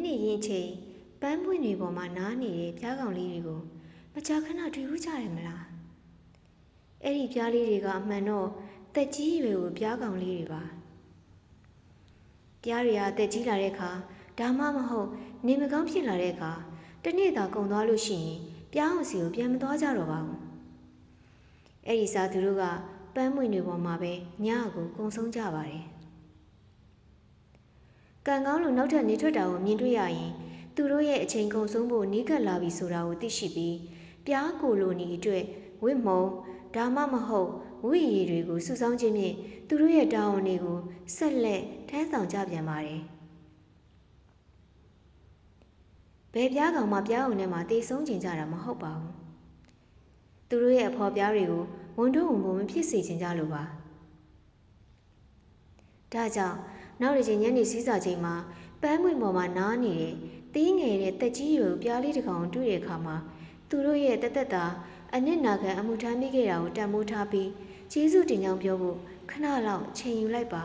နေရင်ချိန်ပန်းပွင့်တွေပေါ်မှာနားနေတဲ့ပြားကောင်လေးတွေကိုမကြာခဏတွေ့ဘူးကြတယ်မလားအဲ့ဒီပြားလေးတွေကအမှန်တော့တက်ကြီးရွယ်ကိုပြားကောင်လေးတွေပါပြားတွေကတက်ကြီးလာတဲ့အခါဒါမှမဟုတ်နေမကောင်းဖြစ်လာတဲ့အခါတနေ့သာကုန်သွားလို့ရှိရင်ပြားအောင်စီကိုပြန်မသွားကြတော့ပါဘူးအဲ့ဒီစားသူတို့ကပန်းပွင့်တွေပေါ်မှာပဲညကိုကုံဆုံးကြပါတယ်ကံကောင်းလို့နောက်ထပ်နေထွက်တာကိုမြင်တွေ့ရရင်သူတို့ရဲ့အချိန်ကုန်ဆုံးဖို့နီးကပ်လာပြီဆိုတာကိုသိရှိပြီးပြားကိုလိုနီအတွက်ဝိမုံဒါမှမဟုတ်ဝိရည်တွေကိုစုဆောင်းခြင်းဖြင့်သူတို့ရဲ့တာဝန်တွေကိုဆက်လက်ထမ်းဆောင်ကြပြန်ပါတယ်ဘယ်ပြားကောင်မှပြားအောင်ထဲမှာတေဆုံးကျင်ကြတာမဟုတ်ပါဘူးသူတို့ရဲ့အဖော်ပြားတွေကိုဝန်တို့ဝန်ပုံမဖြစ်စေချင်ကြလို့ပါဒါကြောင့်နောက်တစ်ချိန်ညနေစည်းစာချိန်မှာပန်းပွင့်ပေါ်မှာနားနေတဲ့သေးငယ်တဲ့တက်ကြီးရွယ်ပြားလေးတစ်ကောင်တွေ့တဲ့အခါမှာသူတို့ရဲ့တက်တာအနစ်နာခံအမှုထမ်းမိခဲ့တာကိုတန်ဖိုးထားပြီးကျေးဇူးတင်ကြောင်းပြောဖို့ခဏလောက်ချိန်ယူလိုက်ပါ